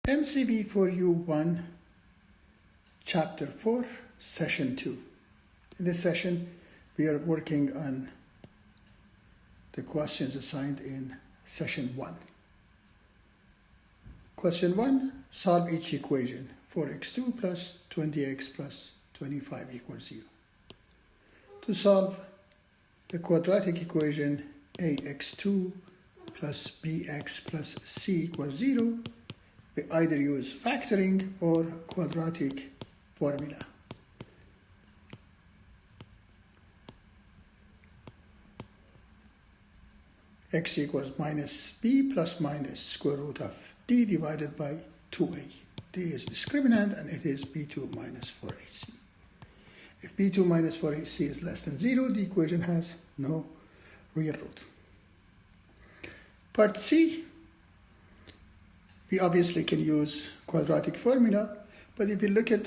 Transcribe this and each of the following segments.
MCV4U1 Chapter 4, Session 2. In this session, we are working on the questions assigned in Session 1. Question 1, solve each equation. 4x2 plus 20x plus 25 equals 0. To solve the quadratic equation ax2 plus bx plus c equals 0, we either use factoring or quadratic formula. X equals minus b plus minus square root of d divided by 2a. d is discriminant and it is b2 minus 4ac. If b2 minus 4ac is less than 0, the equation has no real root. Part C, we obviously can use quadratic formula, but if we look at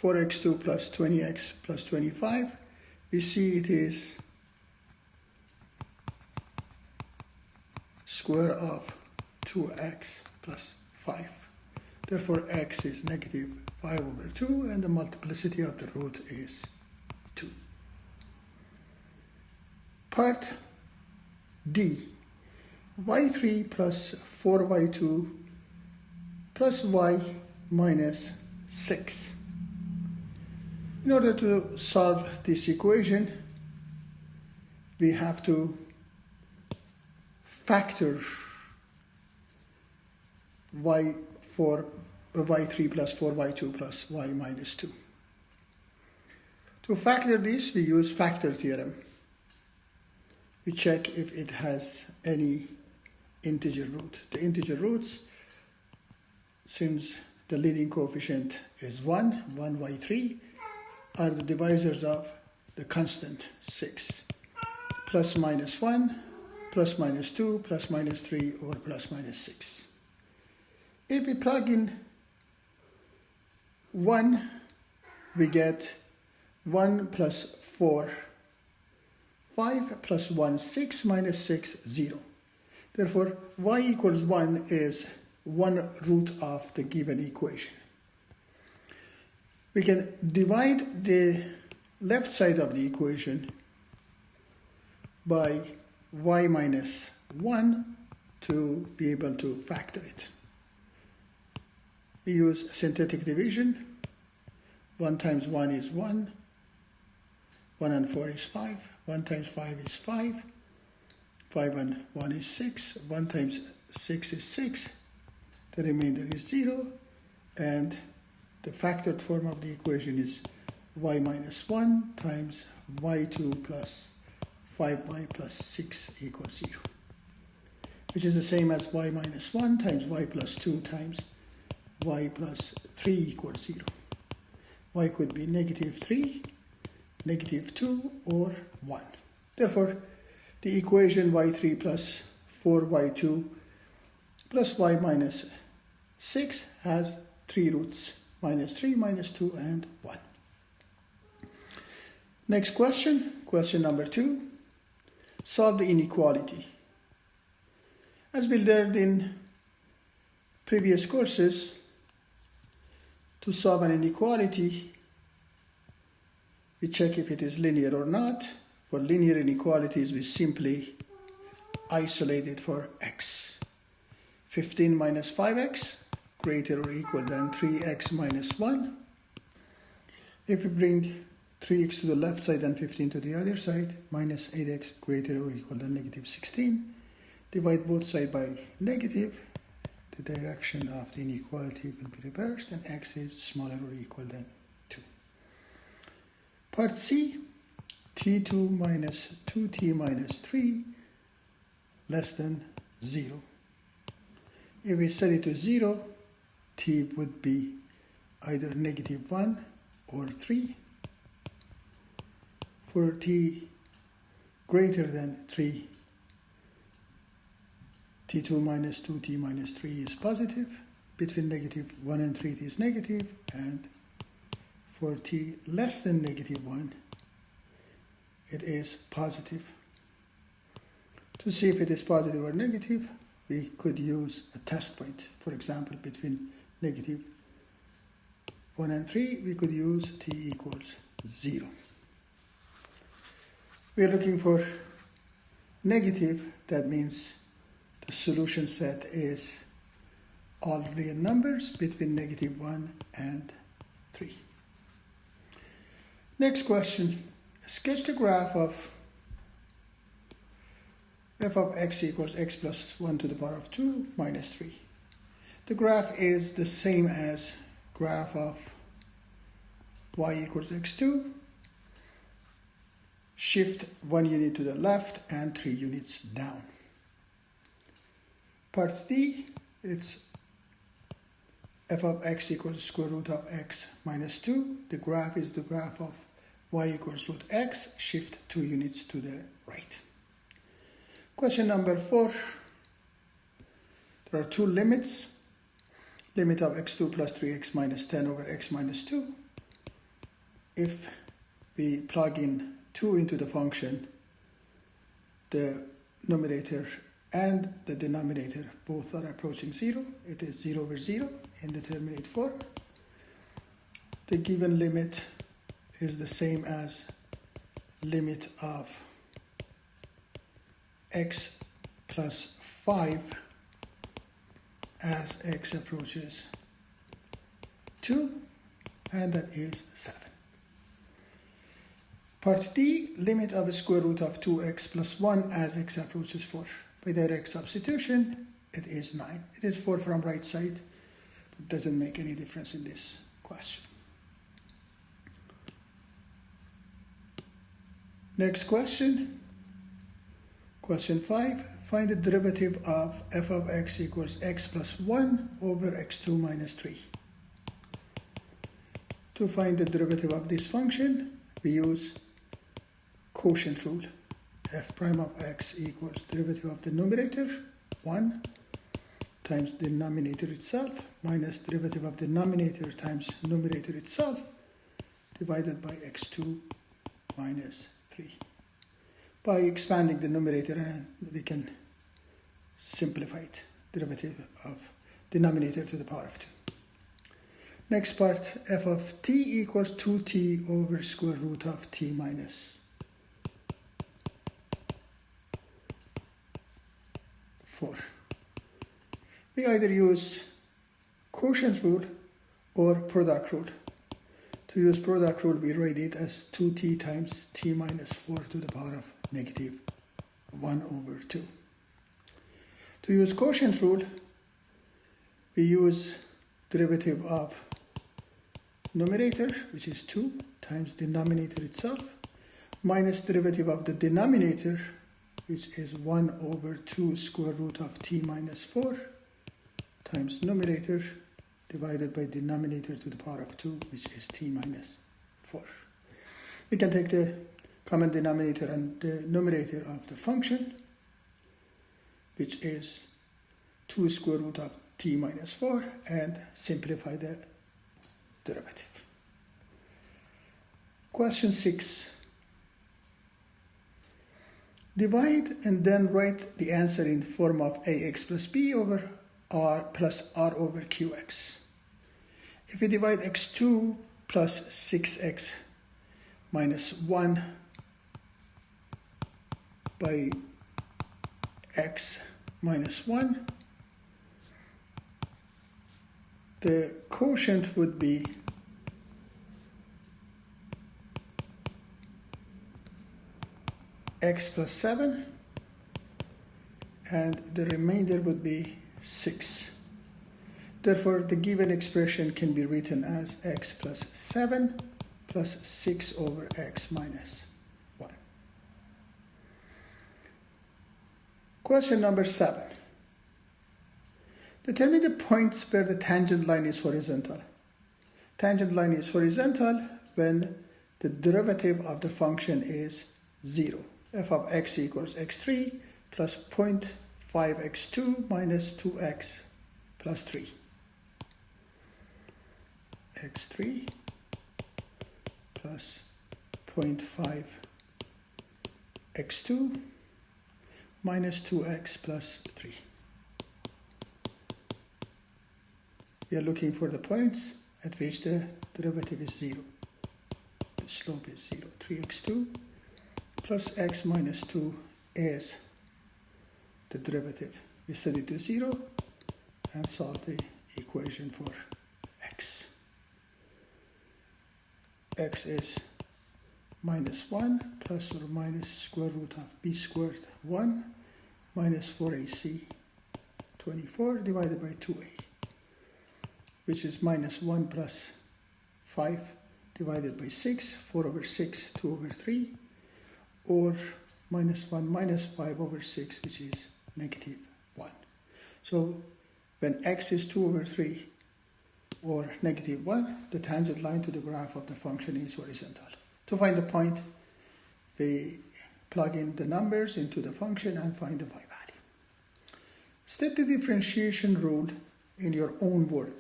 4x2 plus 20x plus 25, we see it is square of 2x plus 5. Therefore, x is negative 5 over 2, and the multiplicity of the root is 2. Part D, y3 plus 4y2 plus y minus 6. In order to solve this equation, we have to factor y3 plus 4y2 plus y minus 2. To factor this, we use factor theorem. We check if it has any integer root. The integer roots, since the leading coefficient is 1 y3, are the divisors of the constant 6. Plus minus 1, plus minus 2, plus minus 3, or plus minus 6. If we plug in 1, we get 1 plus 4, 5 plus 1, 6 minus 6, 0. Therefore, y equals 1 is one root of the given equation. We can divide the left side of the equation by y minus 1 to be able to factor it. We use synthetic division. 1 times 1 is 1. 1 and 4 is 5. 1 times 5 is 5. 5 and 1 is 6. 1 times 6 is 6. The remainder is 0. And the factored form of the equation is y minus 1 times y2 plus 5y plus 6 equals 0. Which is the same as y minus 1 times y plus 2 times y plus 3 equals 0. Y could be negative 3, negative 2, or 1. Therefore, the equation y3 plus 4y2 plus y minus 6 has 3 roots, minus 3, minus 2, and 1. Next question, question number 2. Solve the inequality. As we learned in previous courses, to solve an inequality, we check if it is linear or not. For linear inequalities, we simply isolate it for x. 15 minus 5x greater or equal than 3x minus 1. If we bring 3x to the left side and 15 to the other side, minus 8x greater or equal than negative 16. Divide both sides by negative. The direction of the inequality will be reversed and x is smaller or equal than 2. Part C, t2 minus 2t minus 3 less than 0. If we set it to 0, t would be either negative 1 or 3. For t greater than 3, t2 minus 2t minus 3 is positive. Between negative 1 and 3 it is negative, and for t less than negative 1 it is positive. To see if it is positive or negative, we could use a test point. For example, between negative 1 and 3, we could use t equals 0. We are looking for negative. That means the solution set is all real numbers between negative 1 and 3. Next question. Sketch the graph of f of x equals x plus 1 to the power of 2 minus 3. The graph is the same as graph of y equals x2. Shift 1 unit to the left and 3 units down. Part D, it's f of x equals square root of x minus 2. The graph is the graph of y equals root x. Shift 2 units to the right. Question number 4. There are two limits. Limit of x2 plus 3x minus 10 over x minus 2. If we plug in 2 into the function, the numerator and the denominator both are approaching 0. It is 0 over 0 indeterminate form. The given limit is the same as limit of x plus 5 as x approaches 2, and that is 7. Part D, limit of a square root of 2x plus 1 as x approaches 4. By direct substitution, it is 9. It is 4 from right side, but doesn't make any difference in this question. Next question. Question 5. Find the derivative of f of x equals x plus 1 over x2 minus 3. To find the derivative of this function, we use quotient rule. F prime of x equals derivative of the numerator, 1, times denominator itself, minus derivative of the denominator times numerator itself, divided by x2 minus 3. By expanding the numerator, we can simplify it, derivative of denominator to the power of 2. Next part, f of t equals 2t over square root of t minus 4. We either use quotient rule or product rule. To use product rule, we write it as 2t times t minus 4 to the power of negative 1 over 2. To use quotient rule, we use derivative of numerator, which is 2, times denominator itself, minus derivative of the denominator, which is 1 over 2 square root of t minus 4, times numerator, divided by denominator to the power of 2, which is t minus 4. We can take the common denominator and the numerator of the function, which is 2 square root of t minus 4, and simplify the derivative. Question 6. Divide and then write the answer in the form of ax plus b over r plus r over qx. If we divide x2 plus 6x minus 1 by x minus 1, the quotient would be x plus 7, and the remainder would be 6. Therefore, the given expression can be written as x plus 7 plus 6 over x minus 1. Question number 7. Determine the points where the tangent line is horizontal. Tangent line is horizontal when the derivative of the function is 0. F of x equals x3 plus 0.5x2 minus 2x plus 3. x3 plus 0.5 x2 minus 2x plus 3. we are looking for the points at which the derivative is 0. The slope is 0. 3x2 plus x minus 2 is the derivative. We set it to 0 and solve the equation for x. X is minus 1 plus or minus square root of b squared 1 minus 4ac 24 divided by 2a, which is minus 1 plus 5 divided by 6, 4 over 6, 2 over 3, or minus 1 minus 5 over 6, which is negative 1. So when x is 2 over 3 or negative 1, the tangent line to the graph of the function is horizontal. To find the point, we plug in the numbers into the function and find the y value. State the differentiation rule in your own word.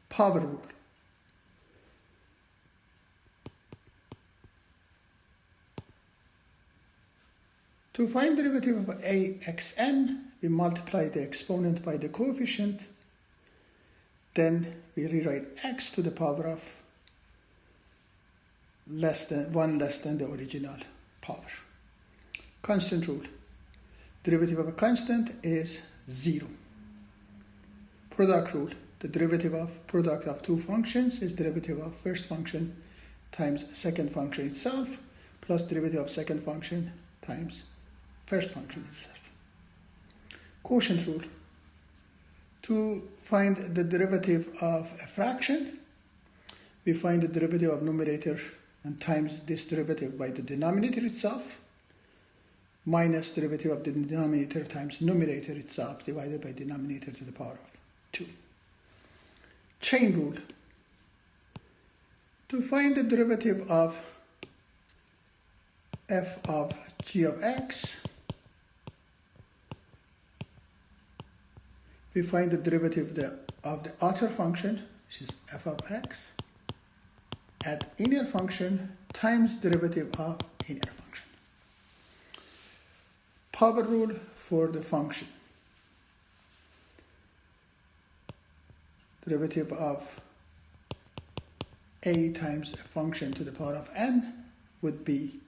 Power rule. To find the derivative of axn, we multiply the exponent by the coefficient. Then we rewrite x to the power of one less than the original power. Constant rule. Derivative of a constant is 0. Product rule. The derivative of product of two functions is derivative of first function times second function itself plus derivative of second function times first function itself. Quotient rule. To find the derivative of a fraction, we find the derivative of numerator and times this derivative by the denominator itself minus derivative of the denominator times numerator itself divided by denominator to the power of 2. Chain rule. To find the derivative of f of g of x, we find the derivative of the outer function, which is f of x, at inner function times derivative of inner function. Power rule for the function. Derivative of a times a function to the power of n would be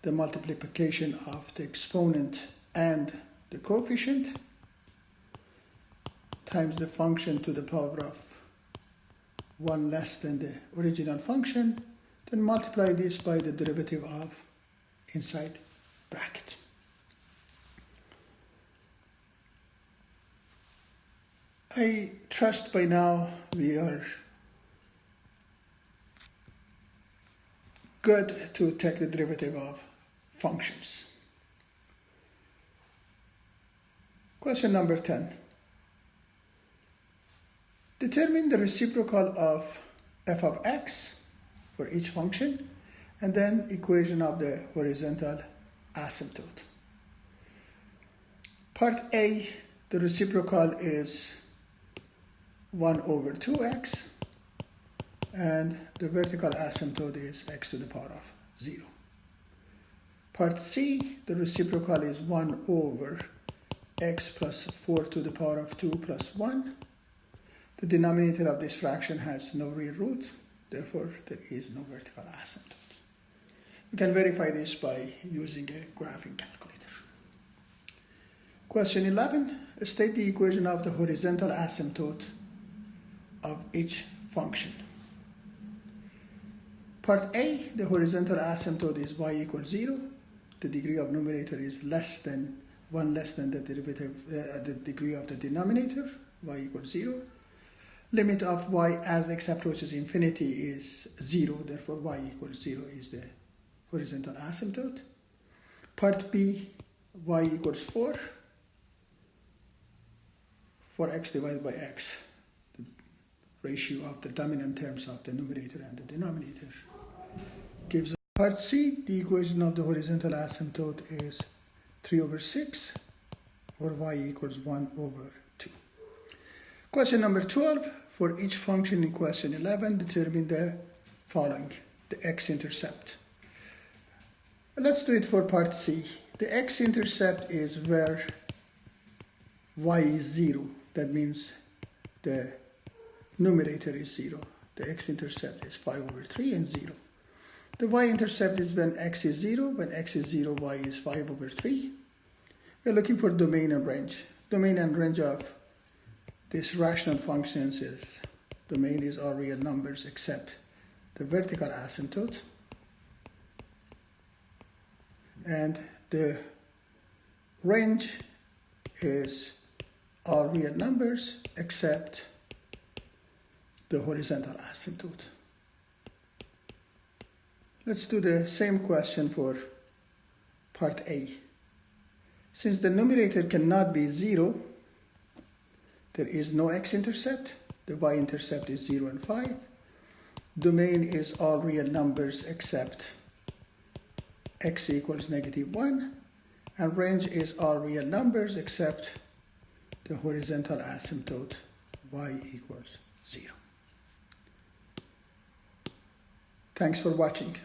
the multiplication of the exponent and the coefficient times the function to the power of 1 less than the original function, then multiply this by the derivative of inside bracket. I trust by now we are good to take the derivative of functions. Question number 10. Determine the reciprocal of f of x for each function and then equation of the horizontal asymptote. Part A, the reciprocal is 1 over 2x and the vertical asymptote is x to the power of 0. Part C, the reciprocal is 1 over x plus 4 to the power of 2 plus 1. The denominator of this fraction has no real root, therefore there is no vertical asymptote. You can verify this by using a graphing calculator. Question 11. State the equation of the horizontal asymptote of each function. Part A, the horizontal asymptote is y equals 0. The degree of numerator is one less than the derivative, the degree of the denominator, y equals 0. Limit of y as x approaches infinity is 0, therefore y equals 0 is the horizontal asymptote. Part B, y equals 4 for x divided by x, the ratio of the dominant terms of the numerator and the denominator. Gives part C, the equation of the horizontal asymptote is 3 over 6, or y equals 1 over 2. Question number 12. For each function in question 11, determine the following, the x-intercept. Let's do it for part C. The x-intercept is where y is 0. That means the numerator is 0. The x-intercept is 5 over 3 and 0. The y-intercept is when x is 0. When x is 0, y is 5 over 3. We're looking for domain and range. Domain and range of this rational functions is, domain is all real numbers except the vertical asymptote. And the range is all real numbers except the horizontal asymptote. Let's do the same question for part A. Since the numerator cannot be 0, there is no x-intercept. The y-intercept is 0 and 5. Domain is all real numbers except x equals -1. And range is all real numbers except the horizontal asymptote y equals 0. Thanks for watching.